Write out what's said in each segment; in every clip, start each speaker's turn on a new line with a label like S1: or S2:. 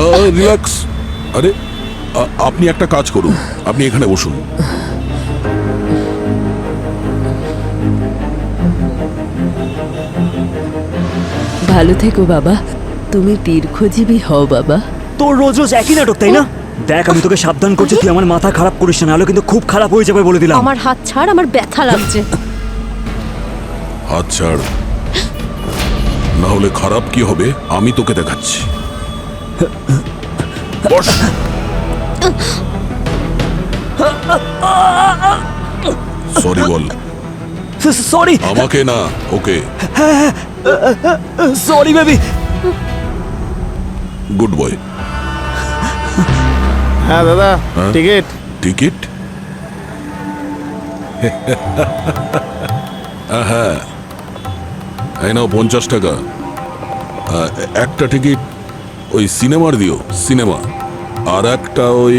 S1: Relax. আরে আপনি একটা কাজ করুন, আপনি এখানে বসুন।
S2: ভালো থেকো বাবা, তুমি দীর্ঘজীবী হও বাবা।
S3: তোর রোজ রোজ একই নাটক, তাই না? দেখ, আমি তোকে সাবধান করছি, তুই আমার মাথা খারাপ করিস না, নাহলে কিন্তু খুব খারাপ হয়ে যাবে বলে দিলাম।
S4: আমার হাত ছাড়, আমার ব্যথা লাগছে।
S1: হাত ছাড়, না হলে খারাপ কি হবে আমি তোকে দেখাচ্ছি। বস। সরি বল।
S3: সরি।
S1: আমাকে না, okay.
S3: Sorry baby.
S1: Good boy.
S5: হ্যাঁ দাদা, টিকিট।
S1: টিকিট? হ্যাঁ, এই নাও 50 টাকা। একটা টিকিট ওই সিনেমার দিও, সিনেমা। আর একটা ওই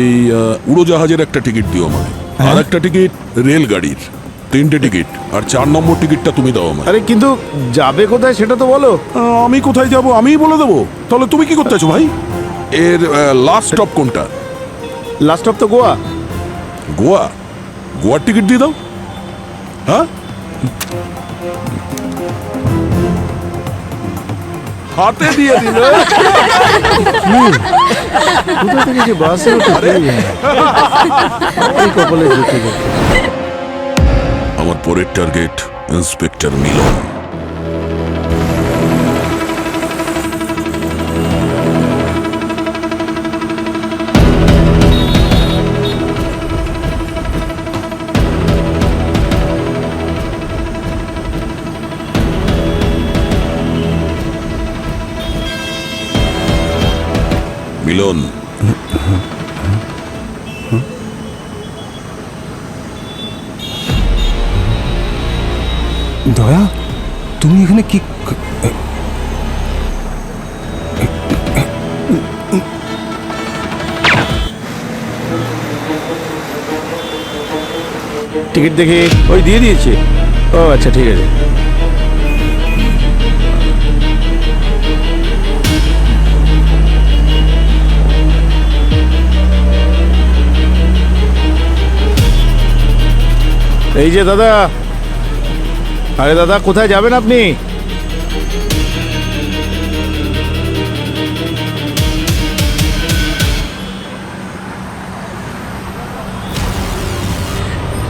S1: উড়োজাহাজের একটা টিকিট দিও আমাকে। আর একটা টিকিট রেলগাড়ির। 3টে টিকিট। আর 4 নম্বর টিকিটটা তুমি দাও আমাকে।
S5: আরে কিন্তু যাবে কোথায় সেটা তো বলো।
S1: আমি কোথায় যাব আমিই বলে দেবো। তাহলে তুমি কি করতে আছো ভাই? এর লাস্ট স্টপ কোনটা?
S5: লাস্ট অফ তো গোয়া।
S1: গোয়া? গোয়ার টিকিট দিয়ে দাও। হ্যাঁ, হাতে দিয়ে দিল।
S5: কোথা থেকে যে বাসে উঠে কপালে জুটে গেল।
S1: আমার পরের টার্গেট ইন্সপেক্টর মিলন। মিলন,
S6: দয়া, তুমি এখানে কি?
S5: টিকিট দেখে ওই দিয়ে দিয়েছে। ও আচ্ছা, ঠিক আছে। এই যে দাদা। আরে দাদা, কোথায় যাবেন আপনি?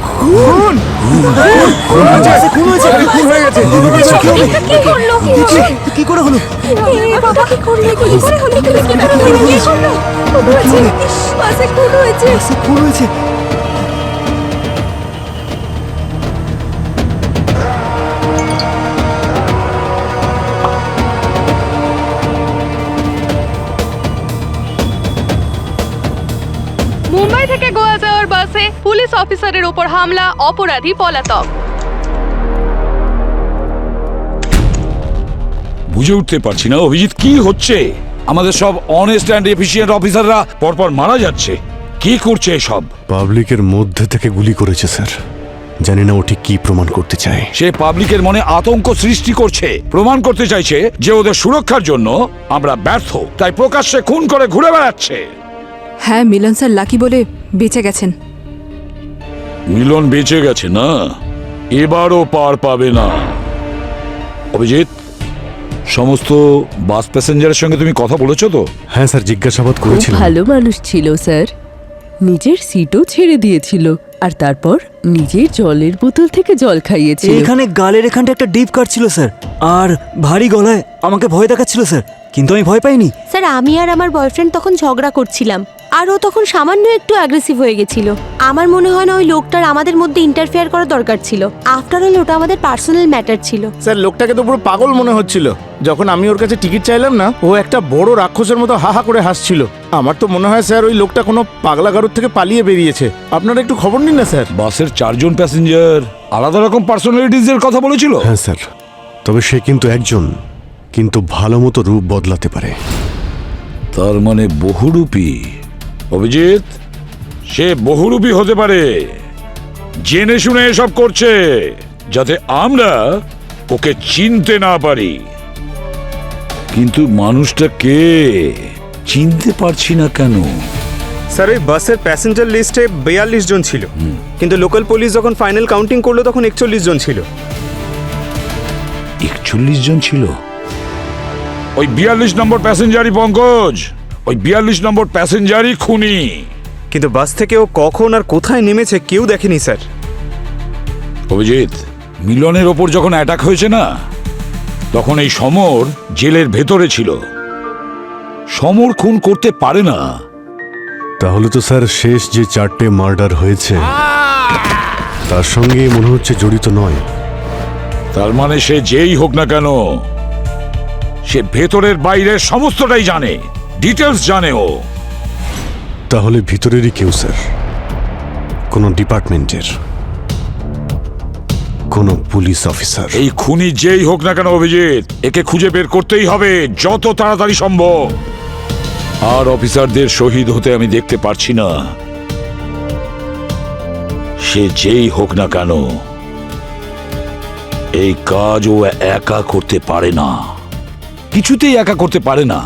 S5: খুন! খুন হয়েছে! খুন হয়েছে! খুন হয়ে গেছে!
S4: কি করলো?
S3: কি করে হলো?
S4: এ বাবা, কি করলো? কি করে হলো? কি করলো? খুন হয়েছে, বাসে খুন হয়েছে।
S3: খুন হয়েছে।
S7: মুম্বাই থেকে গোয়া যাওয়ার বাসে পুলিশ অফিসারের উপর হামলা, অপরাধী পলাতক।
S8: বুঝে উঠতে পারছি না অভিজিৎ, কি হচ্ছে? আমাদের সব অনেস্ট অ্যান্ড এফিশিয়েন্ট অফিসাররা পরপর মারা যাচ্ছে। কি করছে এসব?
S6: পাবলিকের মধ্যে থেকে গুলি করেছে স্যার। জানি না ওটি কি প্রমাণ করতে চায়।
S8: সে পাবলিকের মনে আতঙ্ক সৃষ্টি করছে, প্রমাণ করতে চাইছে যে ওদের সুরক্ষার জন্য আমরা ব্যর্থ, তাই প্রকাশ্যে খুন করে ঘুরে বেড়াচ্ছে।
S9: হ্যাঁ, মিলন স্যার লাকি বলে বেঁচে গেছেন।
S8: মিলন বেঁচে গেছে না? এবারও পার পাবে না। অভিজিৎ, সমস্ত বাস প্যাসেঞ্জারের সঙ্গে তুমি কথা বলেছো তো?
S6: হ্যাঁ স্যার, জিজ্ঞাসাবাদ
S2: খুব
S6: করেছিলাম।
S2: ভালো মানুষ ছিল স্যার, নিজের সিটও ছেড়ে দিয়েছিল, আর তারপর নিজের জলের বোতল থেকে জল খাইয়েছিল।
S3: এখানে গালের এখানটা একটা ডিপ কাট ছিল স্যার, আর ভারী গলায় আমাকে ভয় দেখাচ্ছিল স্যার, কিন্তু আমি ভয় পাইনি।
S4: স্যার, আমি আর আমার বয়ফ্রেন্ড তখন ঝগড়া করছিলাম, আর ও তখন সামান্য একটু অ্যাগ্রেসিভ হয়ে গেছিল। আমার মনে হয় না ওই লোকটার আমাদের মধ্যে ইন্টারফেয়ার করা দরকার ছিল। আফটার অল ওটা আমাদের পার্সোনাল ম্যাটার ছিল।
S5: স্যার, লোকটাকে তো পুরো পাগল মনে হচ্ছিল। যখন আমি ওর কাছে টিকিট চাইলাম না, ও একটা বড় রাক্ষসের মতো হা হা করে হাসছিল। আমার তো মনে হয় স্যার ওই লোকটা কোনো পাগলা গারুর থেকে পালিয়ে বেরিয়েছে। আপনারা একটু খবর নিন না স্যার।
S8: বাসের 4 জন প্যাসেঞ্জার আলাদা রকম পার্সোনালিটিজের কথা বলেছিল।
S6: হ্যাঁ স্যার, তবে সে কিন্তু একজন, কিন্তু ভালো মতো রূপ বদলাতে পারে।
S8: তার মানে বহুরূপী। অভিজিৎ, সে বহুরূপী হতে পারে, জেনে শুনে এসব করছে যাতে আমরা ওকে চিনতে না পারি। কিন্তু মানুষটা কে চিনতে পারছি না কেন।
S10: স্যার ওই বাসের প্যাসেঞ্জার লিস্টে 42 জন ছিল, কিন্তু লোকাল পুলিশ যখন ফাইনাল কাউন্টিং করলো তখন 41 জন ছিল।
S8: 41 জন ছিল? ওই 42 নম্বর প্যাসেঞ্জারই পঙ্কজ, ওই 42 নম্বর প্যাসেঞ্জারই খুনি।
S10: কিন্তু বাস থেকে ও কখন আর কোথায় নেমেছে কেউ দেখেনি স্যার।
S8: অভিজিৎ, মিলনের ওপর যখন অ্যাটাক হয়েছে না, তখন এই সমর জেলের ভেতরে ছিল। সমর খুন করতে পারে না।
S6: তাহলে তো স্যার শেষ যে 4টে মার্ডার হয়েছে তার সঙ্গে মনে হচ্ছে জড়িত নয়।
S8: তার মানে সে যেই হোক না কেন, সে ভেতরের বাইরের সমস্তটাই জানে, ডিটেলস জানে ও।
S6: তাহলে ভিতরেরই কেউ স্যার, কোনো ডিপার্টমেন্টের কোনো পুলিশ অফিসার।
S8: এই খুনি যেই হোক না কেন অভিজিৎ, একে খুঁজে বের করতেই হবে যত তাড়াতাড়ি সম্ভব। আর অফিসারদের শহীদ হতে আমি দেখতে পারছি না। সে যেই হোক না কেন, এই কাজ ও একা করতে পারে না, কিছুতেই একা করতে পারে না।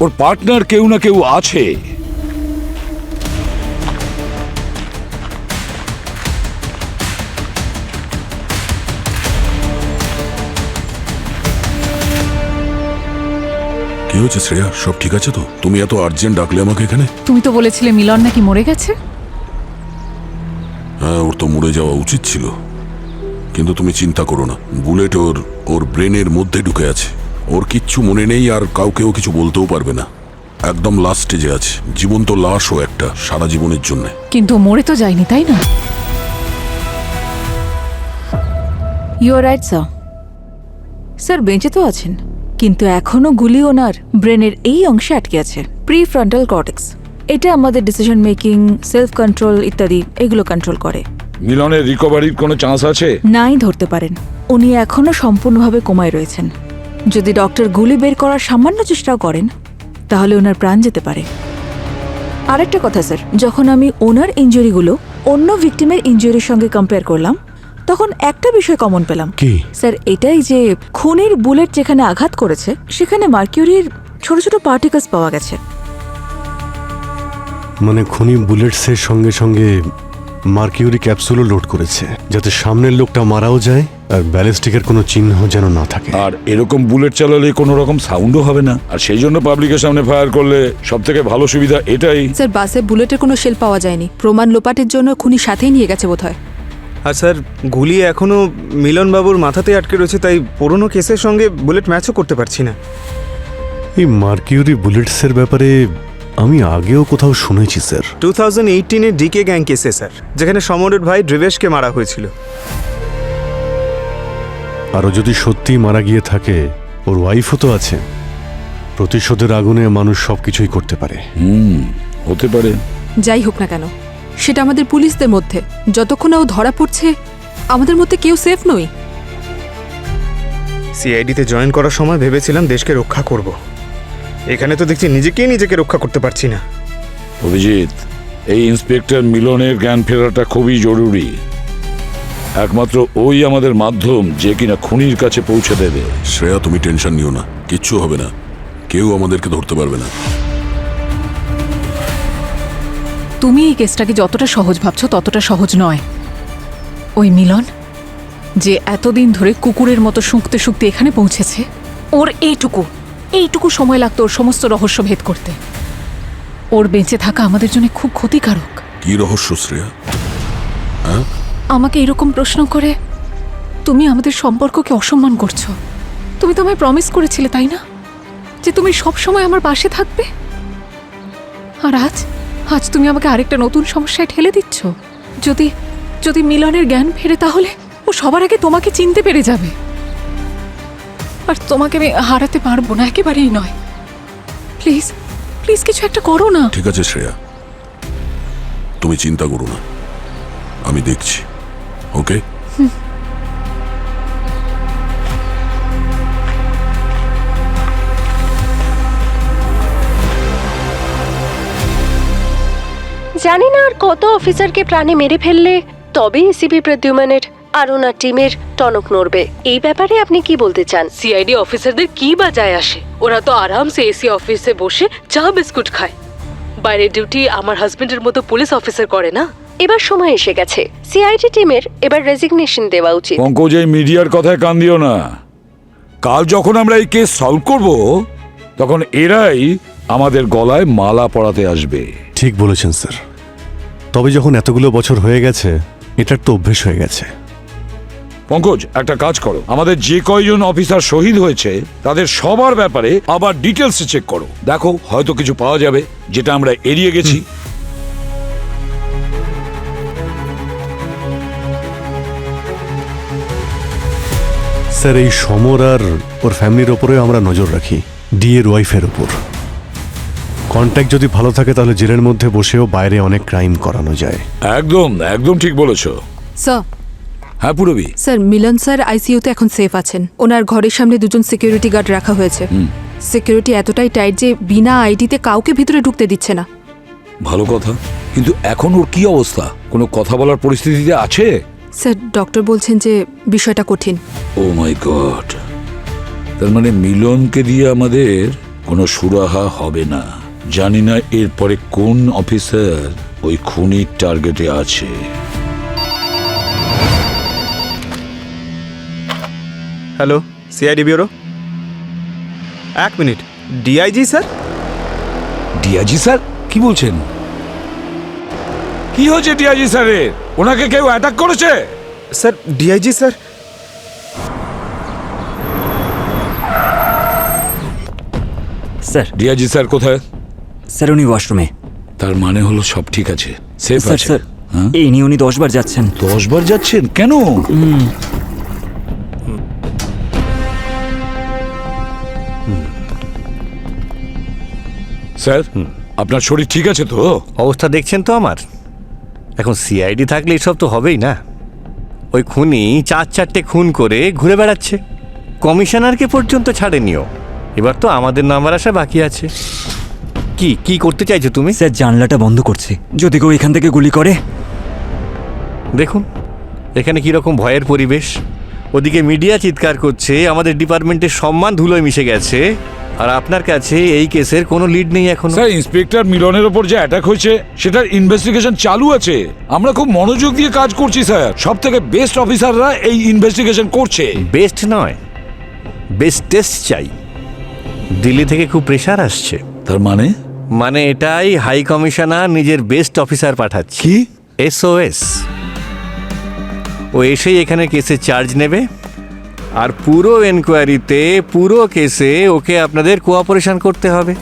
S8: ওর পার্টনার কেউ না কেউ আছে।
S1: কি হয়েছে শ্রেয়া, সব ঠিক আছে তো? তুমি এত আর্জেন্ট ডাকলে আমাকে এখানে?
S9: তুমি তো বলেছিলে মিলন নাকি মরে গেছে।
S1: হ্যাঁ, ওর তো মরে যাওয়া উচিত ছিল, কিন্তু তুমি চিন্তা করো না, বুলেট ওর ব্রেনের মধ্যে ঢুকে আছে। ওর কিচ্ছু মনে নেই, আর কাউকেও কিছু বলতেও পারবে না। একদম লাস্ট স্টেজে আছে, জীবন্ত লাশও একটা, সারা জীবনের জন্য।
S9: কিন্তু মরে তো যায়নি, তাই না?
S11: You are right sir. Sir বেঁচে তো আছেন, কিন্তু এখনো গুলি ওনার ব্রেনের এই অংশে আটকে আছে, প্রিফ্রন্টাল কর্টেক্স। এটা আমাদের ডিসিশন মেকিং, সেলফ কন্ট্রোল ইত্যাদি এগুলো কন্ট্রোল করে।
S8: মিলনের রিকভারির কোনো চান্স আছে?
S11: নাই ধরতে পারেন, উনি এখনো সম্পূর্ণভাবে কোমায় রয়েছেন। যদি ডক্টর গুলি বের করার সামান্য চেষ্টাও করেন তাহলে ওনার প্রাণ যেতে পারে। আরেকটা কথা স্যার, যখন আমি ওনার ইনজুরিগুলো অন্য ভিকটিমের ইনজুরির সঙ্গে কম্পেয়ার করলাম তখন একটা বিষয় কমন পেলাম।
S6: কি
S11: স্যার? এটাই যে খুনির বুলেট যেখানে আঘাত করেছে সেখানে মার্কিউরির ছোট ছোট পার্টিকেলস পাওয়া গেছে।
S6: মানে খুনি বুলেটসের সঙ্গে সঙ্গে মার্কিউরি ক্যাপসুলও লোড করেছে, যাতে সামনের লোকটা মারাও যায় আর ব্যালিস্টিকের কোনো চিহ্ন যেন না থাকে।
S8: আর এরকম বুলেট চালালে কোনো রকম সাউন্ডও হবে না, আর সেই জন্য পাবলিকের সামনে ফায়ার করলে সব থেকে ভালো সুবিধা এটাই।
S9: স্যার বাসে বুলেটের কোনো শেল পাওয়া যায়নি, প্রমাণ লোপাটের জন্য খুনি সাথেই নিয়ে গেছে বোধহয়।
S10: আর স্যার গুলি এখনো মিলনবাবুর মাথাতে আটকে রয়েছে, তাই পুরনো কেসের সঙ্গে বুলেট ম্যাচও করতে পারছি না।
S6: এই মার্কিউরি বুলেটসের ব্যাপারে আমি আগেও কোথাও শুনেছি স্যার।
S10: 2018-এ ডিকে গ্যাং কেসে স্যার, যেখানে সমরের ভাই ড্রিবেশকে মারা হয়েছিল।
S6: আরও যদি সত্যিই মারা গিয়ে থাকে, ওর ওয়াইফও তো আছে। প্রতিশোধের আগুনে মানুষ সবকিছুই করতে পারে।
S8: হতে পারে।
S9: যাই হোক না কেন, সেটা আমাদের পুলিশদের মধ্যে। যতক্ষণ ও ধরা পড়ছে আমাদের মধ্যে কেউ সেফ নই।
S10: সিআইডিতে জয়েন করার সময় ভেবেছিলাম দেশকে রক্ষা করব, এখানে তো দেখছি নিজেকে রক্ষা করতে পারছি না।
S8: অভিজিৎ, এই ইন্সপেক্টর মিলনের জ্ঞান ফেরাটা খুবই জরুরি। একমাত্র ওই আমাদের মাধ্যম যে কিনা খুনির কাছে পৌঁছে দেবে।
S1: শ্রেয়া, তুমি টেনশন নিও না, কিচ্ছু হবে না, কেউ আমাদেরকে ধরতে পারবে না।
S9: তুমি এই কেসটাকে যতটা সহজ ভাবছো ততটা সহজ নয়। ওই মিলন যে এতদিন ধরে কুকুরের মতো শুঁকতে শুঁকতে এখানে পৌঁছেছে, ওর এইটুকু সময় লাগতো ওর সমস্ত রহস্য ভেদ করতে। ওর বেঁচে থাকা আমাদের জন্য খুব ক্ষতিকারক।
S1: কি রহস্য শ্রেয়া?
S9: আমাকে এরকম প্রশ্ন করে তুমি আমাদের সম্পর্ককে অসম্মান করছো। তুমি তো আমায় প্রমিস করেছিলে, তাই না, যে তুমি সব সময় আমার পাশে থাকবে? আর আজ তুমি আমাকে আরেকটা নতুন সমস্যায় ঠেলে দিচ্ছ। যদি মিলনের জ্ঞান ফেরে তাহলে ও সবার আগে তোমাকে চিনতে পেরে যাবে, আর তোমাকে আমি হারাতে পারবো না, একেবারেই নয়। প্লিজ প্লিজ কিছু একটা করো না।
S1: ঠিক আছে শ্রেয়া, তুমি চিন্তা করো না, আমি দেখছি। ওকে?
S4: জানি না আর কত অফিসারকে প্রাণে মেরে ফেললে তবে এসিপি প্রদ্যুম্নের
S2: আর ওনার টিমের টনক নড়বে। এই ব্যাপারে আপনি কি বলতে চান?
S9: সিআইডি অফিসারদের কি বা যায় আসে? ওরা তো আরামসে এসি অফিসে বসে চা বিস্কুট খায়। বাইরের ডিউটি আমার হাজবেন্ডের মতো পুলিশ অফিসার করে না।
S2: এবার সময় এসে গেছে সিআইডি টিমের এবার রেজিগনেশন দেওয়া উচিত।
S8: পঙ্কজ, এই মিডিয়ার কথায় কান দিও না। কাল যখন আমরা এই কেস সলভ করব তখন এরাই আমাদের গলায় মালা পরাতে আসবে।
S6: ঠিক বলেছেন স্যার, তবে যখন এতগুলো বছর হয়ে গেছে এটার তো অভ্যেস হয়ে গেছে।
S8: পঙ্কজ, একটা কাজ করো, আমাদের যে কয়জন অফিসার শহীদ হয়েছে তাদের সবার ব্যাপারে আবার ডিটেলসে চেক করো। দেখো, হয়তো কিছু পাওয়া যাবে যেটা আমরা এড়িয়ে গেছি।
S6: স্যার, এই সমর আর ওর ফ্যামিলির ওপরেও আমরা নজর রাখি, ডি এর ওয়াইফের ওপর। কন্ট্যাক্ট যদি ভালো থাকে তাহলে জেলের মধ্যে বসেও বাইরে অনেক ক্রাইম করানো যায়।
S8: একদম একদম ঠিক বলেছো।
S9: স্যার,
S8: হ্যাঁ পুরবী।
S9: স্যার মিলন স্যার আইসিইউতে এখন সেফ আছেন। ওনার ঘরের সামনে দুজন সিকিউরিটি গার্ড রাখা হয়েছে। সিকিউরিটি এতটাই টাইট যে বিনা আইডিতে কাউকে ভিতরে ঢুকতে দিচ্ছে না।
S8: ভালো কথা, কিন্তু এখন ওর কি অবস্থা? কোনো কথা বলার পরিস্থিতিতে আছে?
S9: স্যার, ডক্টর বলছেন যে বিষয়টা কঠিন।
S8: ও মাই গড, তার মানে মিলনকে দিয়ে আমাদের কোনো সুরাহা হবে না। জানি না এরপরে কোন অফিসার ওই খুনির টার্গেটে আছে।
S10: Hello, CID bureau. 1 minute. DIG sir?
S8: DIG sir কি বলছেন? কি হয়েছে ডিআইজি স্যারের? ওনাকে কেউ অ্যাটাক করেছে?
S10: Sir, DIG sir.
S3: Sir,
S8: DIG sir কোথায়?
S3: স্যার উনি ওয়াশরুমে।
S8: তার মানে হলো সব ঠিক আছে, সেফ
S3: স্যার
S8: আছে।
S3: স্যার,
S8: হ্যাঁ?
S3: এই নিয়ে উনি 10 বার যাচ্ছেন।
S8: 10 বার যাচ্ছেন কেন? স্যার, আপনার শরীর ঠিক আছে তো?
S12: অবস্থা দেখছেন তো আমার। এখন সিআইডি থাকলে এসব তো হবেই না। ওই খুনি 4-4টে খুন করে ঘুরে বেড়াচ্ছে, কমিশনারকে পর্যন্ত ছাড়েনিও। এবার তো আমাদের নাম্বার আসা বাকি আছে। কি কি করতে চাইছো তুমি?
S3: স্যার, জানলাটা বন্ধ করছি, যদি কেউ এখান থেকে গুলি করে।
S12: দেখুন এখানে কীরকম ভয়ের পরিবেশ। ওদিকে মিডিয়া চিৎকার করছে আমাদের ডিপার্টমেন্টের সম্মান ধুলোয় মিশে গেছে, আর আপনার কাছে এই কেসের কোনো লিড নেই এখন।
S8: স্যার, ইন্সপেক্টর মিলনের ওপর যে অ্যাটাক হয়েছে সেটার ইনভেস্টিগেশন চালু আছে। আমরা খুব মনোযোগ দিয়ে কাজ করছি স্যার। সব থেকে বেস্ট অফিসাররা এই ইনভেস্টিগেশন করছে।
S12: বেস্ট নয়, বেস্টেস্ট চাই। দিল্লি থেকে খুব প্রেশার আসছে।
S8: তার মানে?
S12: মানে এটাই হাই কমিশনার নিজের বেস্ট অফিসার পাঠাচ্ছে।
S8: কি?
S12: SOS। ও এসেই এখানে কেসে চার্জ নেবে, আর পুরো এনকোয়ারিতে পুরো কেসে ওকে আপনাদের কোঅপারেশন করতে হবে।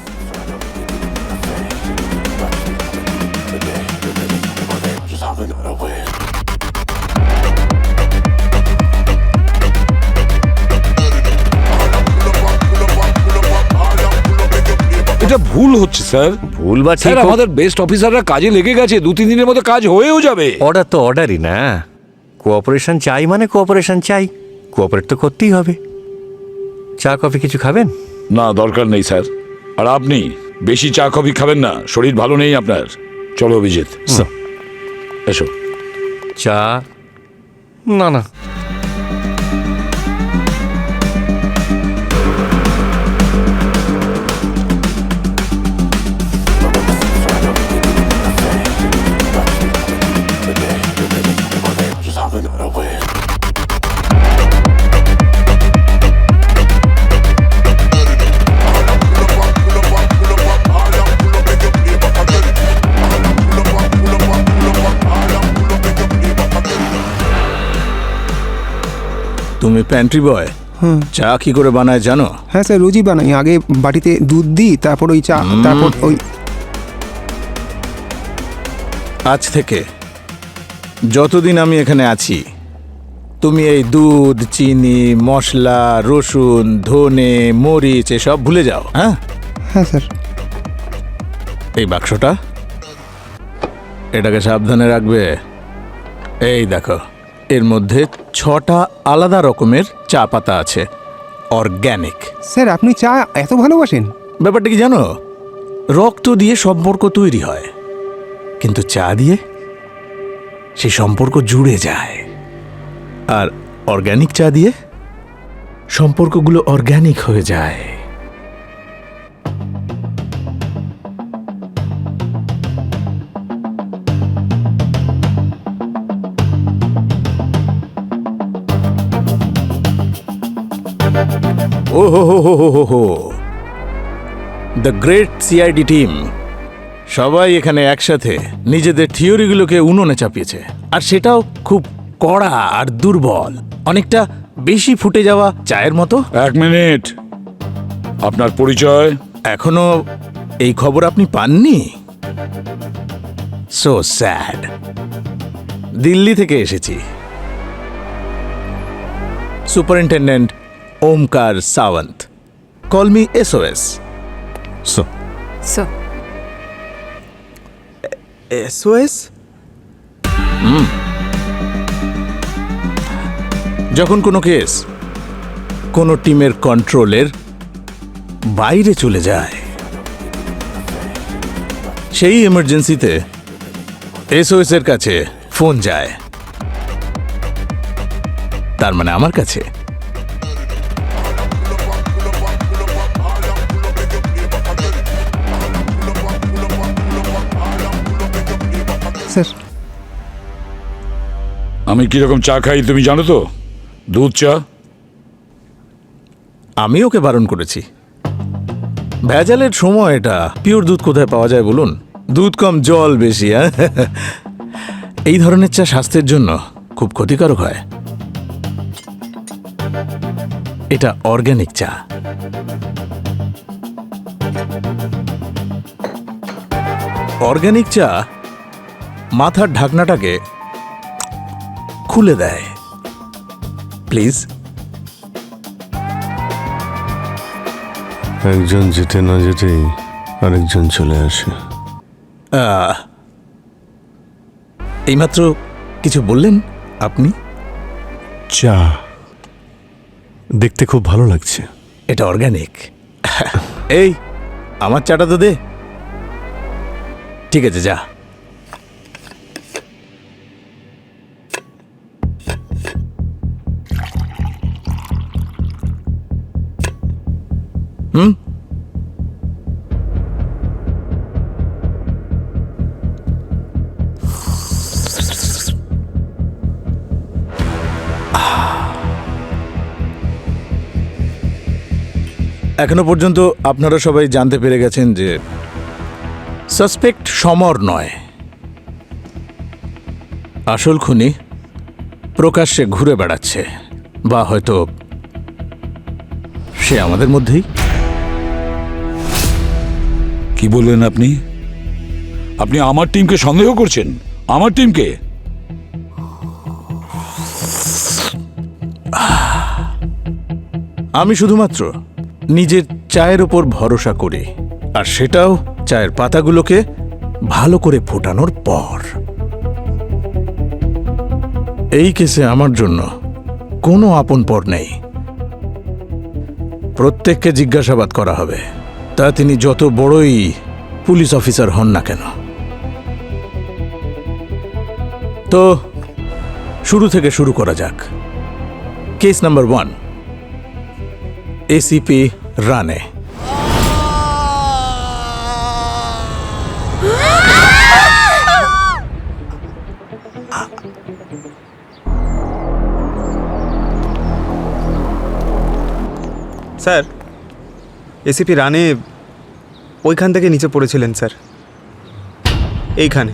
S8: এটা ভুল হচ্ছে স্যার।
S12: ভুল বা ঠিক
S8: স্যার,
S12: হোক,
S8: আমাদের বেস্ট অফিসাররা কাজে লেগে গেছে। 2-3 দিনের মধ্যে কাজ হয়েও যাবে।
S12: অর্ডার তো অর্ডারই না। কোঅপারেশন চাই মানে কোঅপারেশন চাই, কোঅপারেট তো করতেই হবে। চা কফি কিছু খাবেন?
S8: না, দরকার নেই স্যার। আর আপনি বেশি চা কফি খাবেন না, শরীর ভালো নেই আপনার। চলো অভিজিৎ, এসো।
S12: চা? না না,
S5: তুমি প্যান্ট্রি বয়? চা কি করে বানায় জানো?
S13: হ্যাঁ স্যার, রোজই বানাই। আগে বাটিতে দুধ দিই, তারপর ওই চা, তারপর ওই।
S5: আজ থেকে যতদিন আমি এখানে আছি তুমি এই দুধ, চিনি, মশলা, রসুন, ধনে, মরিচ এসব ভুলে যাও। হ্যাঁ
S13: হ্যাঁ স্যার।
S5: এই বাক্সটা, এটাকে সাবধানে রাখবে। এই দেখো, এর মধ্যে 6টা আলাদা রকমের চা পাতা আছে, অর্গ্যানিক।
S13: স্যার, আপনি চা এত ভালোবাসেন?
S5: ব্যাপারটা কি জানো? রক্ত দিয়ে সম্পর্ক তৈরি হয়, কিন্তু চা দিয়ে সেই সম্পর্ক জুড়ে যায়। আর অর্গানিক চা দিয়ে সম্পর্কগুলো অর্গানিক হয়ে যায়। ও হো হো হো হো হো, দ্য গ্রেট সিআইডি টিম সবাই এখানে একসাথে নিজেদের থিওরিগুলোকে উনুনে চাপিয়েছে, আর সেটাও খুব কড়া আর দুর্বল, অনেকটা বেশি ফুটে যাওয়া চায়ের মতো।
S8: 1 মিনিট, আপনার পরিচয়?
S5: এখনো এই খবর আপনি পাননি? So sad. দিল্লি থেকে এসেছি, superintendent Omkar Sawant. Call me SOS।
S10: SOS?
S5: যখন কোনো কেস কোনো টিমের কন্ট্রোলের বাইরে চলে যায়, সেই এমার্জেন্সিতে SOS এর কাছে ফোন যায়, তার মানে আমার কাছে।
S13: স্যার,
S8: আমি কিরকম চা খাই তুমি জানো তো? দুধ চা।
S5: আমি ওকে বারণ করেছি। ভেজালের সময় এটা, পিওর দুধ কোথায় পাওয়া যায় বলুন? দুধ কম, জল বেশি। এই ধরনের চা স্বাস্থ্যের জন্য খুব ক্ষতিকারক হয়। এটা অর্গানিক চা। অর্গানিক চা মাথার ঢাকনাটাকে খুলে দেয়। প্লিজ।
S6: একজন যেতে না যেতেই আরেকজন চলে আসে।
S5: এইমাত্র কিছু বললেন আপনি?
S6: চা দেখতে খুব ভালো লাগছে।
S5: এটা অর্গানিক। এই আমার চাটা তো দে। ঠিক আছে, যা। এখনো পর্যন্ত আপনারা সবাই জানতে পেরে গেছেন যে সাসপেক্ট সমর নয়, আসল খুনি প্রকাশ্যে ঘুরে বেড়াচ্ছে, বা হয়তো সে আমাদের মধ্যেই।
S8: কি বললেন আপনি? আপনি আমার টিমকে সন্দেহ করছেন? আমার টিমকে?
S5: আমি শুধুমাত্র নিজের চায়ের ওপর ভরসা করি, আর সেটাও চায়ের পাতাগুলোকে ভালো করে ফোটানোর পর। এই কেসে আমার জন্য কোনো আপনপর নেই। প্রত্যেককে জিজ্ঞাসাবাদ করা হবে, তা তিনি যত বড়ই পুলিশ অফিসার হন না কেন। তো শুরু থেকে শুরু করা যাক। কেস নাম্বার 1, ACP রানে।
S10: স্যার, এসিপি রানে ওইখান থেকে নিচে পড়েছিলেন স্যার, এইখানে।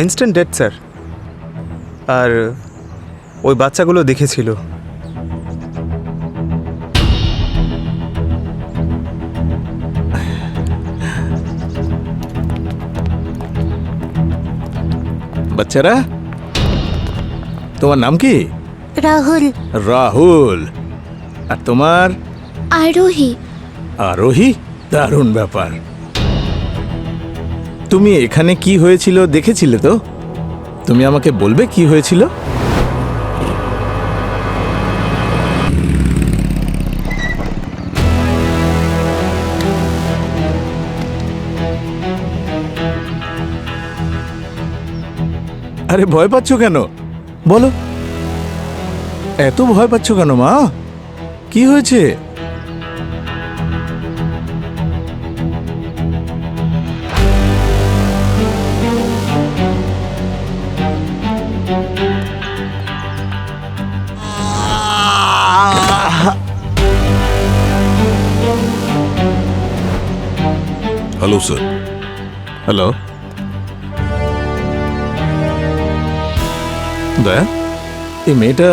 S10: Instant death sir. আর ওই বাচ্চাগুলো দেখেছিল।
S5: বাচ্চারা, তোমার নাম কি?
S4: রাহুল।
S5: রাহুল। আর তোমার?
S4: আরোহী।
S5: আরোহী? দারুণ ব্যাপার। তুমি এখানে কি হয়েছিল দেখেছিলে তো? তুমি আমাকে বলবে কি হয়েছিল? আরে ভয় পাচ্ছ কেন? বলো। এত ভয় পাচ্ছ কেন মা? কি হয়েছে?
S1: Hello sir.
S5: হ্যালো দয়া, এই মেয়েটা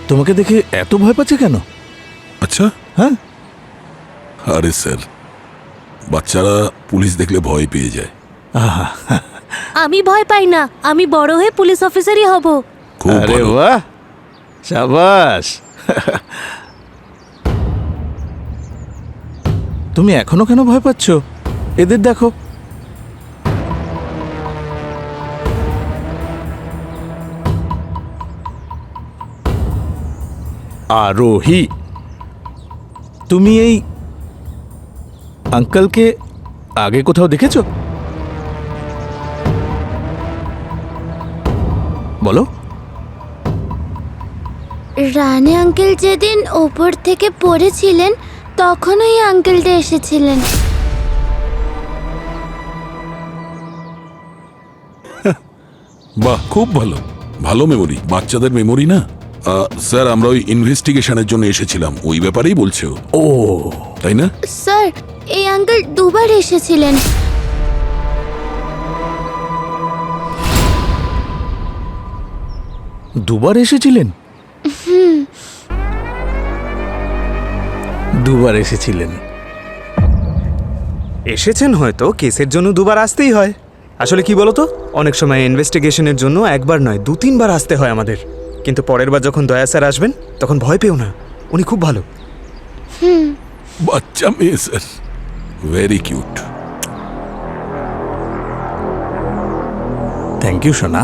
S5: তোমাকে দেখে এত ভয় পাচ্ছে কেন?
S1: আচ্ছা,
S5: হ্যাঁ,
S1: আরে স্যার, বাচ্চারা পুলিশ দেখলে ভয় পেয়ে যায়।
S5: আহা,
S4: আমি ভয় পাই না, আমি বড় হয়ে পুলিশ অফিসারই হব।
S1: খুব
S5: আরে
S1: ভালো।
S5: বাহ, শাবাশ। তুমি এখনো কেন ভয় পাচ্ছ? এদের দেখো। আরোহী, তুমি এই আঙ্কেলকে আগে কোথাও দেখেছো? বলো।
S4: রানে আঙ্কেল যেদিন ওপর থেকে পড়েছিলেন তখন ওই আঙ্কেলটা এসেছিলেন।
S1: বাহ, খুব ভালো, ভালো মেমোরি। বাচ্চাদের মেমোরি না। স্যার, আমরা ওই ইনভেস্টিগেশনের জন্য এসেছিলাম, ওই ব্যাপারেই বলছে ও।
S5: ও,
S1: তাই না?
S4: স্যার, এই আঙ্কেল দুবার এসেছিলেন।
S5: দুবার এসেছিলেন? দুবার এসেছিলেন?
S10: এসেছেন হয়তো, কেসের জন্য দুবার আসতেই হয়। আসলে কি বলতো, অনেক সময় ইনভেস্টিগেশনের জন্য একবার নয় 2-3 বার আসতে হয় আমাদের। কিন্তু পরের বার যখন দয়া স্যার আসবেন তখন ভয় পেও না, উনি খুব ভালো।
S1: বাচ্চা মেয়ে sir, very cute.
S5: Thank you সোনা।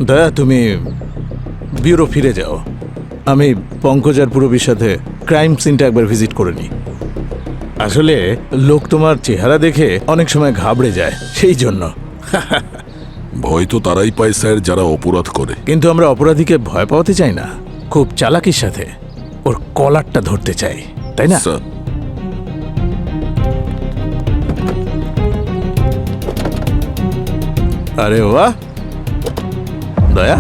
S5: দয়া, তুমি ব্যুরো ফিরে যাও। আমি পঙ্কজ আর পুরবীর সাথে ক্রাইম সিনটা একবার ভিজিট করে নিই। আসলে লোক তোমার চেহারা দেখে অনেক সময় ঘাবড়ে যায়, সেই জন্য।
S1: ভয় তো তারাই পায় স্যার যারা অপরাধ করে।
S5: কিন্তু আমরা অপরাধীকে ভয় পাওয়াতে চাই না, খুব চালাকির সাথে ওর কলারটা ধরতে চাই, তাই না?
S1: স্যার,
S5: আরে বাহ দয়া,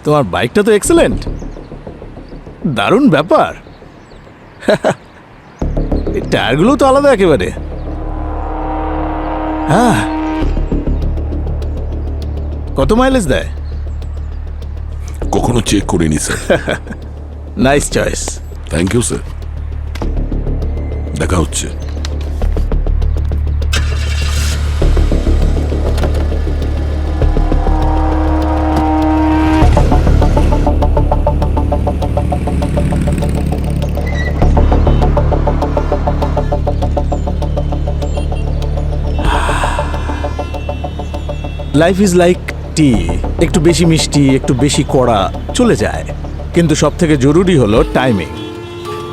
S5: তোমার বাইকটা তো এক্সেলেন্ট, দারুণ ব্যাপার। এই টায়ারগুলো তো আলাদা একেবারে। হ্যাঁ, কত মাইলেজ দেয়?
S1: কখনো চেক করিনি sir.
S5: Nice choice.
S1: Thank you sir. দেখা হচ্ছে।
S5: লাইফ ইজ লাইক টি, একটু বেশি মিষ্টি, একটু বেশি কড়া, চলে যায়। কিন্তু সব থেকে জরুরি হলো টাইমিং।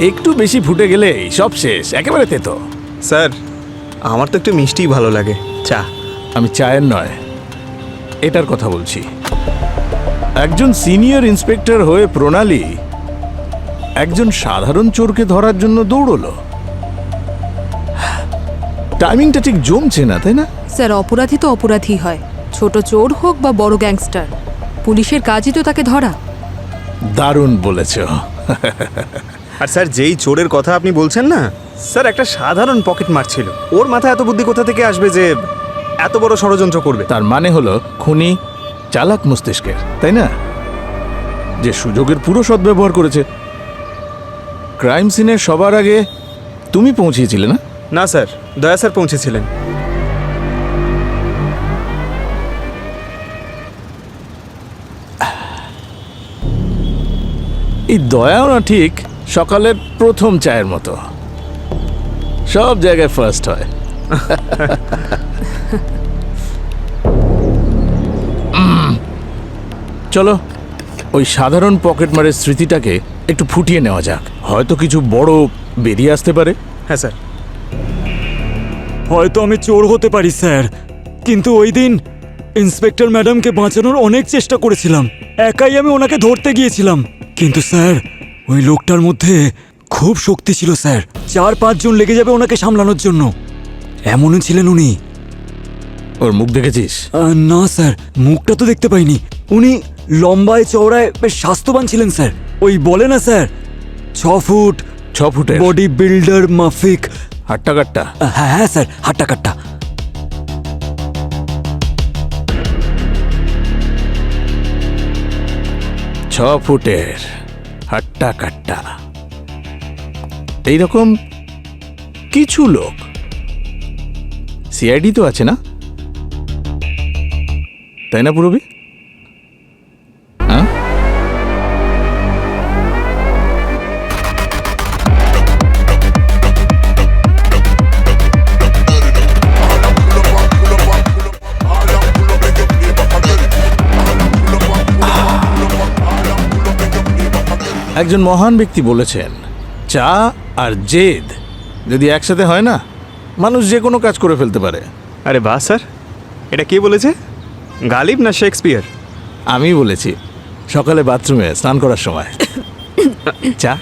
S5: একটু বেশি ফুটে গেলে সব শেষ, একেবারে তেতো।
S10: স্যার, আমার তো একটু মিষ্টিই ভালো লাগে। চা?
S5: আমি চায়ের নয়, এটার কথা বলছি। একজন সিনিয়র ইন্সপেক্টর হয়ে প্রণালী একজন সাধারণ চোরকে ধরার জন্য দৌড়লো। টাইমিংটা ঠিক জমছে না, তাই না?
S9: স্যার, অপরাধী তো অপরাধী হয়, ছোট চোর হোক বা বড় গ্যাংস্টার। পুলিশের কাজই তো তাকে ধরা।
S5: দারুণ বলেছ।
S10: আর স্যার, যেই চোরের কথা আপনি বলছেন না, স্যার একটা সাধারণ পকেট মারছিল, ওর মাথায় এত বুদ্ধি কোথা থেকে আসবে যে এত বড় ষড়যন্ত্র করবে?
S5: তার মানে হলো খুনি চালাক মস্তিষ্কের, তাই না? যে সুযোগের পুরো সদ্ব্যবহার করেছে। ক্রাইম সিনের সবার আগে তুমি পৌঁছিয়েছিলে না?
S10: না স্যার, দয়া স্যার পৌঁছেছিলেন।
S5: এই দয়াও না ঠিক সকালের প্রথম চায়ের মতো, সব জায়গায় ফার্স্ট হয়। চলো ওই সাধারণ পকেটমারের স্মৃতিটাকে একটু ফুটিয়ে নেওয়া যাক, হয়তো কিছু বড় বেরিয়ে আসতে পারে।
S10: হ্যাঁ স্যার।
S3: হয়তো আমি চোর হতে পারি স্যার, কিন্তু ওই দিন ইন্সপেক্টর ম্যাডামকে বাঁচানোর অনেক চেষ্টা করেছিলাম। একাই আমি ওনাকে ধরতে গিয়েছিলাম, কিন্তু স্যার ওই লোকটার মধ্যে খুব শক্তি ছিল স্যার। 4-5 জন লেগে যাবে ওনাকে সামলানোর জন্য, এমনই ছিলেন উনি।
S5: ওর মুখ দেখেছিস?
S3: না স্যার, মুখটা তো দেখতে পাইনি। উনি লম্বায় চওড়ায় বেশ স্বাস্থ্যবান ছিলেন স্যার। ওই বলে না স্যার 6 ফুট,
S5: 6 ফুটের
S3: বডি বিল্ডার মাফিক।
S5: হাট্টা কাট্টা?
S3: হ্যাঁ হ্যাঁ স্যার, হাট্টা কাট্টা।
S5: 6 ফুটের হাট্টা কাট্টা এইরকম কিছু লোক সিআইডি তো আছে না, তাই না পুরবি? হ্যাঁ, একজন মহান ব্যক্তি বলেছেন, চা আর জেদ যদি একসাথে হয় না, মানুষ যে কোনো কাজ করে ফেলতে পারে।
S10: আরে বাহ স্যার, এটা কে বলেছে? গালিব না শেক্সপিয়ার?
S5: আমি বলেছি, সকালে বাথরুমে স্নান করার সময়। চা?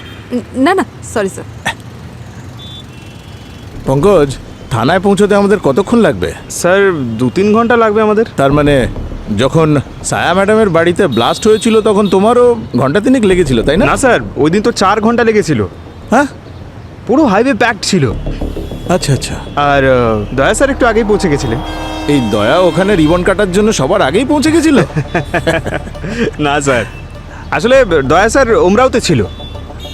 S11: না না, সরি স্যার।
S5: পঙ্কজ, থানায় পৌঁছতে আমাদের কতক্ষণ লাগবে?
S10: স্যার 2-3 ঘন্টা লাগবে আমাদের।
S5: তার মানে যখন সায়া ম্যাডামের বাড়িতে ব্লাস্ট হয়েছিল তখন তোমারও ঘন্টা 3 লেগেছিল, তাই না?
S10: না স্যার, ওই দিন তো 4 ঘন্টা লেগেছিল।
S5: হ্যাঁ,
S10: পুরো হাইওয়ে প্যাকড ছিল।
S5: আচ্ছা আচ্ছা।
S10: আর দয়া স্যার একটু আগেই পৌঁছে গেছিলেন।
S5: এই দয়া ওখানে রিবন কাটার জন্য সবার আগেই পৌঁছে গেছিল?
S10: না স্যার, আসলে দয়া স্যার ওমরাওতে ছিল।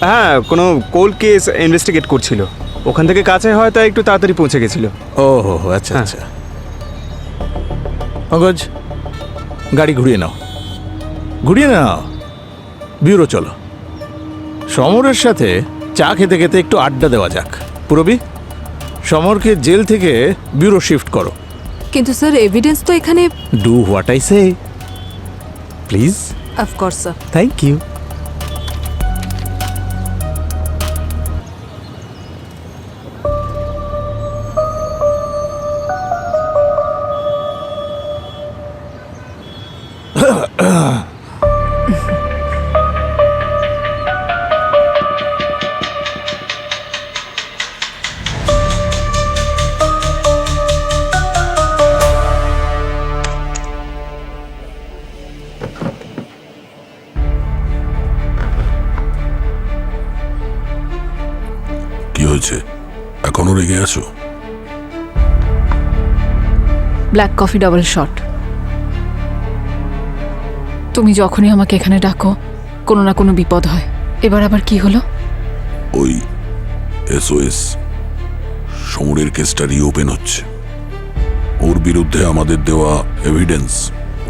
S10: হ্যাঁ, কোনো কোল্ড কেস ইনভেস্টিগেট করছিল। ওখান থেকে কাছে হয় তাই একটু তাড়াতাড়ি পৌঁছে গেছিল।
S5: ও হো, আচ্ছা আচ্ছা। পঙ্কজ, গাড়ি ঘুরিয়ে নাও, ঘুরিয়ে নাও। ব্যুরো চলো, সমরের সাথে চা খেতে খেতে একটু আড্ডা দেওয়া যাক। পুরবি, সমরকে জেল থেকে ব্যুরো শিফট করো।
S11: কিন্তু স্যার এভিডেন্স তো এখানে।
S5: Do what I say please.
S11: Of course sir.
S5: Thank you.
S1: কি হয়েছে, এখনো রেগে আছো?
S9: Black coffee double shot. তুমি যখনই আমাকে এখানে ডাকো কোনো না কোনো বিপদ হয়। এবার আবার কি হলো?
S1: ওই SOS সমরের কেসটা রিওপেন হচ্ছে। ওর বিরুদ্ধে আমাদের দেওয়া এভিডেন্স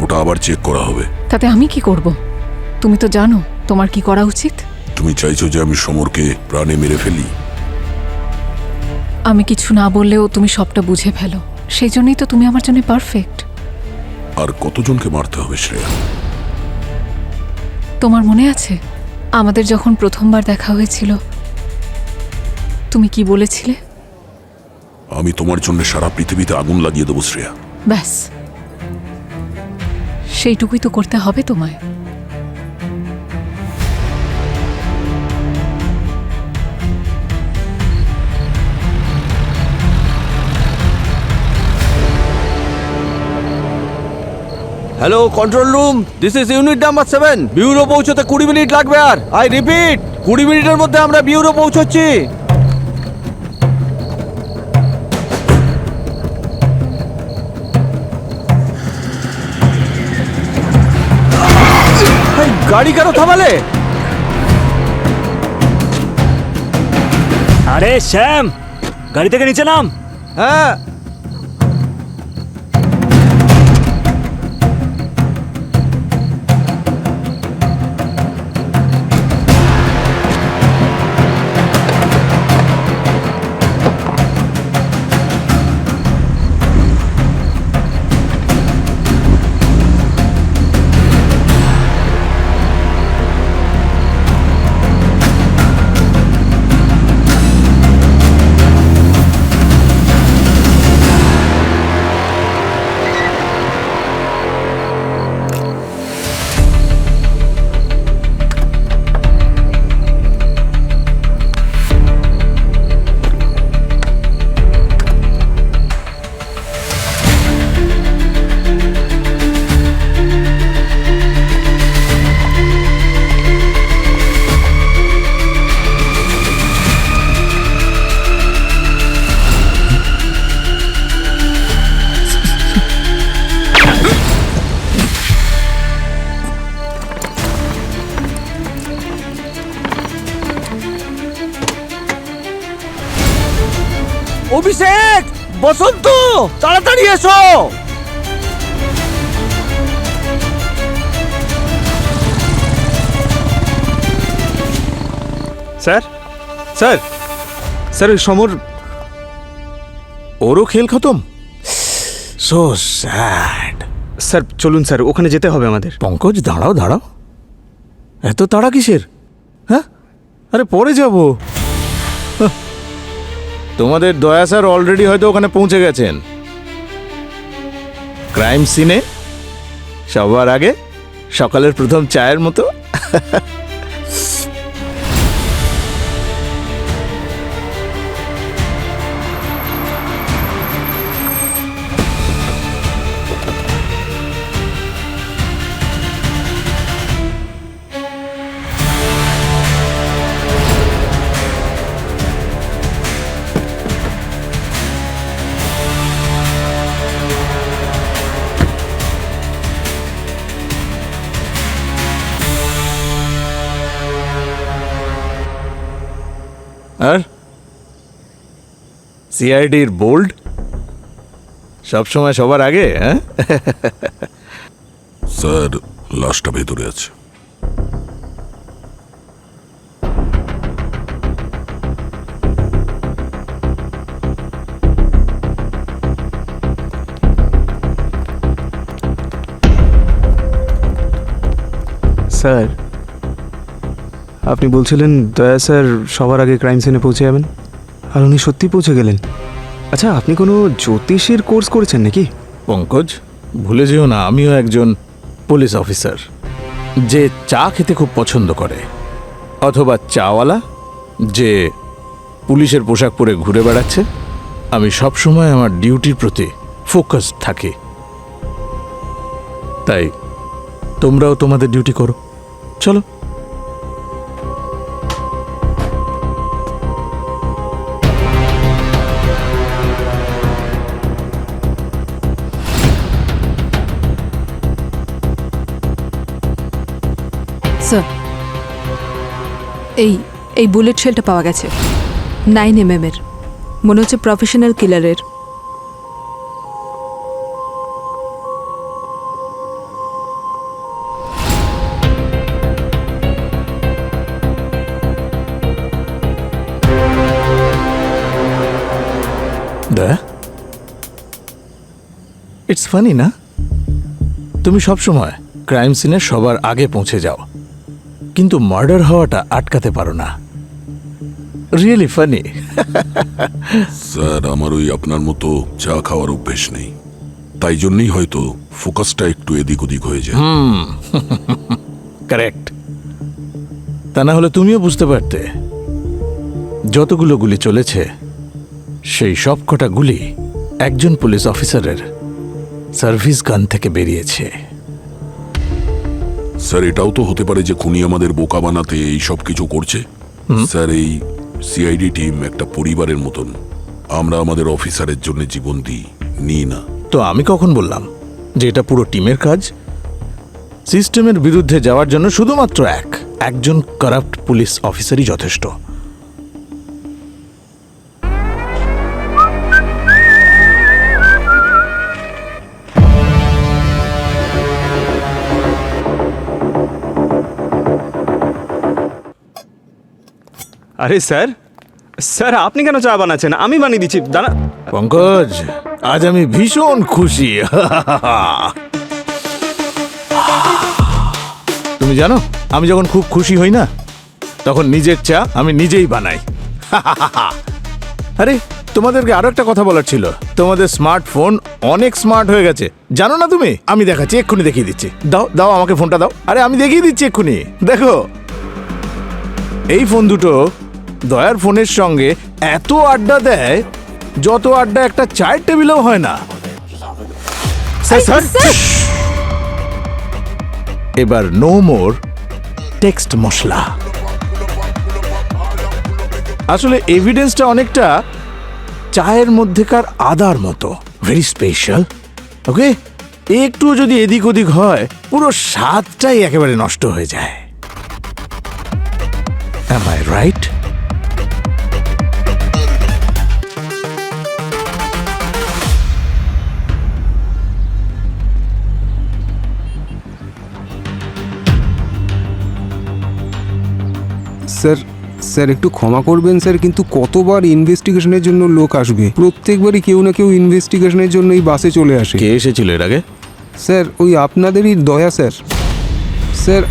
S1: ওটা আবার চেক করা হবে।
S9: তাতে আমি কি করব? তুমি তো জানো তোমার কি করা উচিত।
S1: তুমি চাইছো যে আমি সমরকে প্রাণে মেরে ফেলি?
S9: আমি কিছু না বললেও তুমি সবটা বুঝে ফেলো, সেই জন্যই তো তুমি আমার জন্য পারফেক্ট।
S1: আর কতজনকে মারতে হবে শ্রেয়া?
S9: তোমার মনে আছে আমাদের যখন প্রথমবার দেখা হয়েছিল তুমি কি বলেছিলে?
S1: আমি তোমার জন্য সারা পৃথিবীতে আগুন লাগিয়ে দেবো শ্রেয়া।
S9: ব্যাস সেইটুকুই তো করতে হবে তোমায়।
S14: Hello control room, this is unit number 7। Bureau পৌঁছতে 20 মিনিট লাগবে। আর আই রিপিট, 20 মিনিটের মধ্যে আমরা বিউরো পৌঁছচ্ছি। গাড়ি কেন থামালে?
S3: আরে শ্যাম, গাড়ি থেকে নিচে নাম।
S14: হ্যাঁ, অভিষেক, বসন্ত, তাড়াতাড়ি এসো।
S10: স্যার স্যার স্যার ওই সমর
S5: ওরও খেল খতম। So sad.
S10: স্যার চলুন স্যার, ওখানে যেতে হবে আমাদের।
S5: পঙ্কজ, দাঁড়াও দাঁড়াও, এত তাড়া কিসের? হ্যাঁ, আরে পরে যাব। তোমাদের দয়া স্যার অলরেডি হয়তো ওখানে পৌঁছে গেছেন। ক্রাইম সিনে সবার আগে সকালের প্রথম চায়ের মতো। আর সিআইডির বোল্ড সবসময় সবার আগে। হ্যাঁ
S1: স্যার, লাশটা ভেতরে আছে।
S10: স্যার আপনি বলছিলেন দয়া স্যার সবার আগে ক্রাইম সিনে পৌঁছে যাবেন, আর উনি সত্যি পৌঁছে গেলেন। আচ্ছা, আপনি কোনো জ্যোতিষীর কোর্স করেছেন নাকি?
S5: পঙ্কজ, ভুলে যেও না আমিও একজন পুলিশ অফিসার যে চা খেতে খুব পছন্দ করে, অথবা চাওয়ালা যে পুলিশের পোশাক পরে ঘুরে বেড়াচ্ছে। আমি সবসময় আমার ডিউটির প্রতি ফোকাস থাকি। তাই তোমরাও তোমাদের ডিউটি করো। চলো।
S9: স্যার, এই বুলেট শেলটা পাওয়া গেছে 9mm এর, মনে হচ্ছে প্রফেশনাল কিলারের।
S5: ইটস ফানি না, তুমি সবসময় ক্রাইম সিনে সবার আগে পৌঁছে যাও, কিন্তু মার্ডার হওয়াটা আটকাতে পারো না। Really funny.
S1: স্যার, আমার ওই আপনার মতো চা খাওয়ার অভ্যেস নেই, তাই জন্যই হয়তো ফোকাসটা একটু এদিক ওদিক হয়ে যায়।
S5: কারেক্ট। তা না হলে তুমিও বুঝতে পারতে যতগুলো গুলি চলেছে সেই সব কটা গুলি একজন পুলিশ অফিসারের সার্ভিস গান থেকে বেরিয়েছে।
S1: স্যার, এটাও তো হতে পারে যে খুনি আমাদের বোকা বানাতে এই সব কিছু করছে। স্যার, এই সিআইডি টিম একটা পরিবারের মতন। আমরা আমাদের অফিসারের জন্য জীবন নিই না।
S5: তো আমি কখন বললাম যে এটা পুরো টিমের কাজ? সিস্টেমের বিরুদ্ধে যাওয়ার জন্য শুধুমাত্র একজন কারাপ্ট পুলিশ অফিসারই যথেষ্ট।
S10: আরে স্যার, স্যার আপনি কেন চা বানাচ্ছেন? আমি বানিয়ে দিচ্ছি। দাঁড়া
S5: পঙ্কজ, আজ আমি ভীষণ খুশি। তুমি জানো, আমি যখন খুব খুশি হই না, তখন নিজের চা আমি নিজেই বানাই। আরে তোমাদেরকে আরো একটা কথা বলার ছিল। তোমাদের স্মার্টফোন অনেক স্মার্ট হয়ে গেছে, জানো না তুমি? আমি দেখাচ্ছি, এক্ষুনি দেখিয়ে দিচ্ছি। দাও দাও, আমাকে ফোনটা দাও। আরে আমি দেখিয়ে দিচ্ছি এক্ষুনি, দেখো। এই ফোন দুটো দয়ার ফোনের সঙ্গে এত আড্ডা দেয় যত আড্ডা একটা চায়ের টেবিলেও হয় না। এবার নো মোর টেক্সট মশলা। আসলে এভিডেন্সটা অনেকটা চায়ের মধ্যেকার আদার মতো, ভেরি স্পেশাল। ওকে, একটু যদি এদিক ওদিক হয় পুরো স্বাদটাই একেবারে নষ্ট হয়ে যায়। Am I right?
S13: Sir sir একটু ক্ষমা করবেন স্যার, কিন্তু কতবার ইনভেস্টিগেশনের জন্য লোক আসবে? প্রত্যেকবারই কেউ না কেউ ইনভেস্টিগেশনের জন্য এই বাসে চলে আসে।
S5: কে এসেছিল এর আগে?
S13: স্যার ওই আপনাদেরই দয়া স্যার। স্যার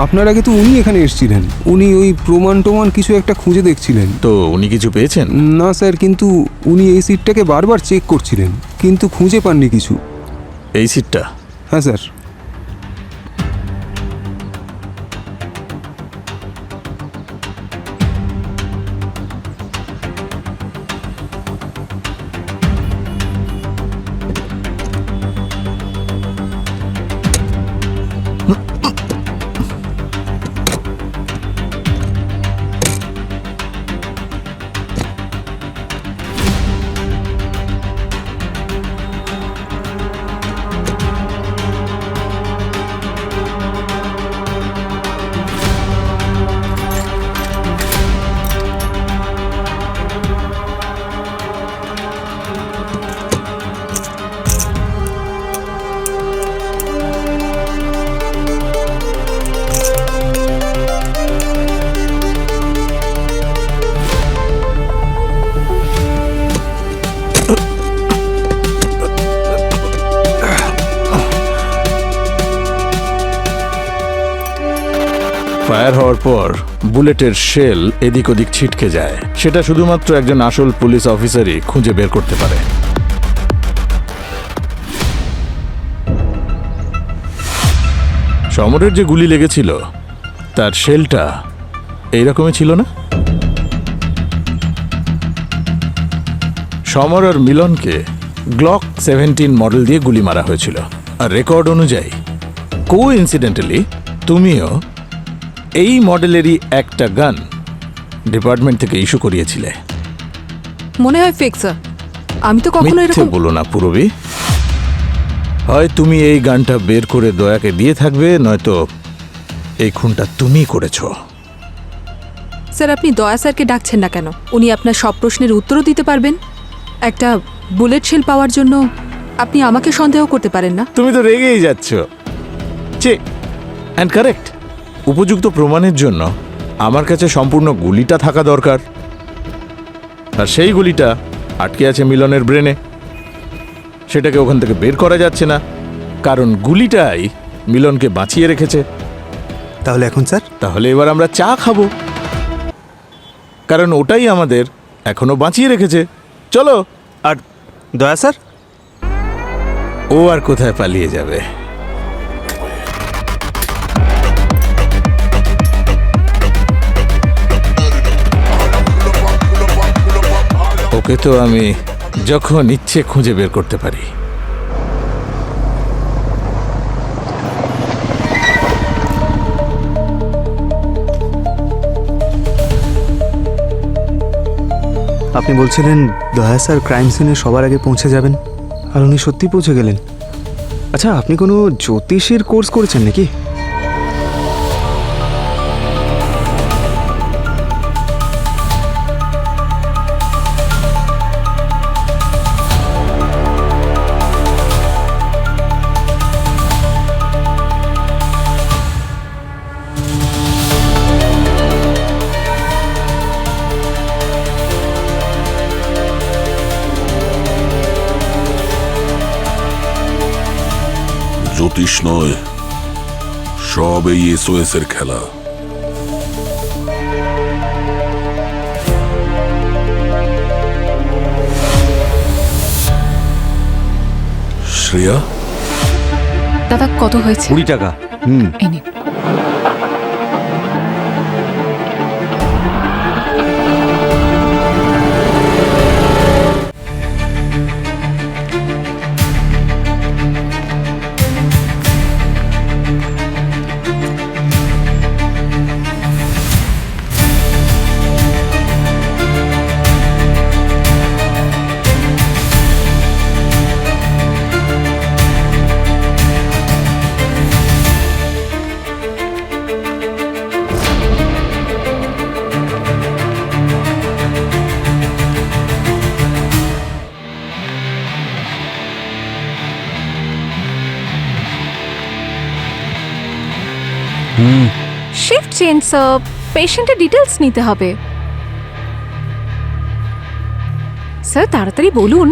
S13: আপনার আগে তো উনি এখানে এসেছিলেন, উনি ওই প্রমাণ কিছু একটা খুঁজে দেখছিলেন।
S5: তো উনি কিছু পেয়েছেন?
S13: না স্যার, কিন্তু উনি এই সিটটাকে বারবার চেক করছিলেন কিন্তু খুঁজে পাননি কিছু।
S5: এই সিটটা?
S13: হ্যাঁ স্যার।
S5: ফায়ার হওয়ার পর বুলেটের শেল এদিক ওদিক ছিটকে যায়, সেটা শুধুমাত্র একজন আসল পুলিশ অফিসারই খুঁজে বের করতে পারে। সমরের যে গুলি লেগেছিল তার শেলটা এইরকমই ছিল না? সমর আর মিলনকে গ্লক 17 মডেল দিয়ে গুলি মারা হয়েছিল, আর রেকর্ড অনুযায়ী কোইন্সিডেন্টালি তুমিও এই মডেলেরই একটা গান ডিপার্টমেন্ট থেকে ইস্যু করিয়েছিলে।
S9: মনে হয় ফেক স্যার, আমি তো কখনো
S5: মিথ্যে
S9: এরকম
S5: বলো না পূরবী। হয় তুমি এই গানটা বের করে দয়াকে দিয়ে থাকবে, নয়তো এই খুনটা তুমি করেছো।
S9: স্যার আপনি দয়া স্যারকে ডাকছেন না কেন? উনি আপনার সব প্রশ্নের উত্তরও দিতে পারবেন। একটা বুলেট শেল পাওয়ার জন্য আপনি আমাকে সন্দেহ করতে পারেন না।
S5: তুমি তো রেগেই যাচ্ছ। চে অ্যান্ড কারেক্ট। উপযুক্ত প্রমাণের জন্য আমার কাছে সম্পূর্ণ গুলিটা থাকা দরকার, আর সেই গুলিটা আটকে আছে মিলনের ব্রেনে। সেটাকে ওখান থেকে বের করা যাচ্ছে না, কারণ গুলিটাই মিলনকে বাঁচিয়ে রেখেছে।
S10: তাহলে এখন স্যার?
S5: তাহলে এবার আমরা চা খাবো, কারণ ওটাই আমাদের এখনো বাঁচিয়ে রেখেছে। চলো।
S10: আর দয়া স্যার?
S5: ও আর কোথায় পালিয়ে যাবে? ওকে তো আমি যখন ইচ্ছে খুঁজে বের করতে পারি।
S10: আপনি বলছিলেন দয়া স্যার ক্রাইম সিনে সবার আগে পৌঁছে যাবেন, আর উনি সত্যি পৌঁছে গেলেন। আচ্ছা, আপনি কোনো জ্যোতিষীর কোর্স করেছেন নাকি?
S1: জ্যোতিষ নয়, সব এই এসওএস এর খেলা। শ্রেয়া,
S9: দাদা কত হয়েছে?
S14: 20 টাকা।
S9: এই নিন।
S11: Shift change, sir.
S9: পেশেন্টের ডিটেলস নিতে হবে। স্যার তাড়াতাড়ি বলুন।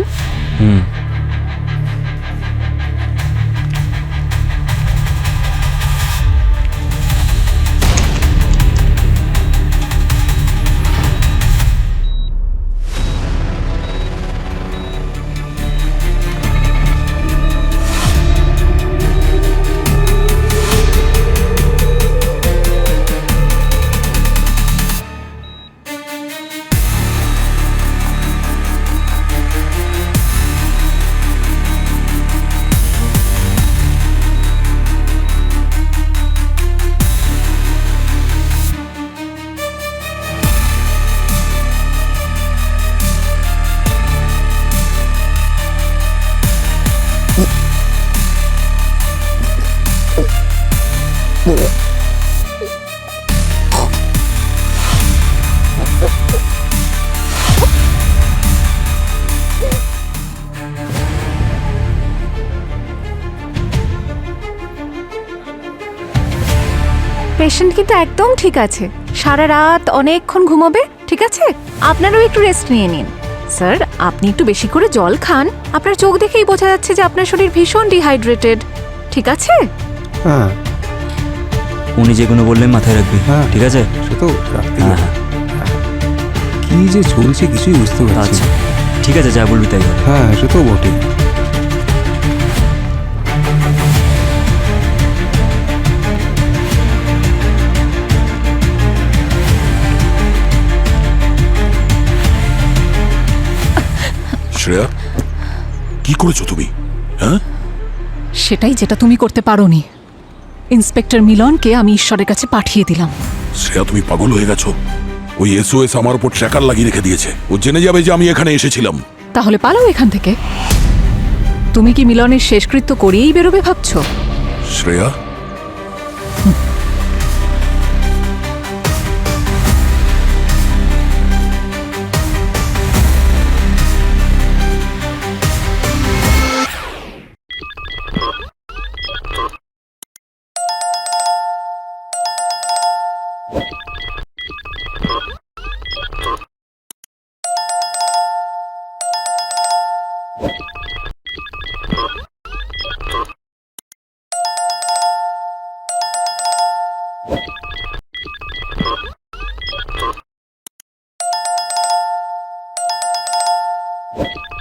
S9: পেশেন্ট কিন্তু একদম ঠিক আছে, সারা রাত অনেকক্ষণ ঘুমোবে, ঠিক আছে? আপনারও একটু রেস্ট নিয়ে নিন। স্যার আপনি একটু বেশি করে জল খান, আপনার চোখ দেখেই বোঝা যাচ্ছে যে আপনার শরীর ভীষণ ডিহাইড্রেটেড, ঠিক আছে?
S13: হ্যাঁ
S14: উনি যেগুলো বললেন মাথায় রাখবি,
S13: হ্যাঁ
S14: ঠিক আছে?
S13: সে তো রাখতেই হবে। কি যে চলছে কিছুই বুঝতে পারছি
S14: আচ্ছা
S13: না।
S14: ঠিক আছে, যা বলবি তাই হবে।
S13: হ্যাঁ সে তো বটে।
S1: শ্রেয়া, কি করেছো তুমি? হ্যাঁ,
S9: সেটাই যেটা তুমি করতে পারোনি। ইন্সপেক্টর মিলনকে আমি ঈশ্বরের কাছে পাঠিয়ে দিলাম।
S1: শ্রেয়া তুমি পাগল হয়ে গেছো। ওই এসওএস আমার উপর ট্র্যাকার লাগিয়ে রেখে দিয়েছে। ও জেনে যাবে যে আমি এখানে এসেছিলাম।
S9: তাহলে পালাও এখান থেকে। তুমি কি মিলনের শেষকৃত্য করিয়েই বেরোবে ভাবছো?
S1: শ্রেয়া,
S14: What?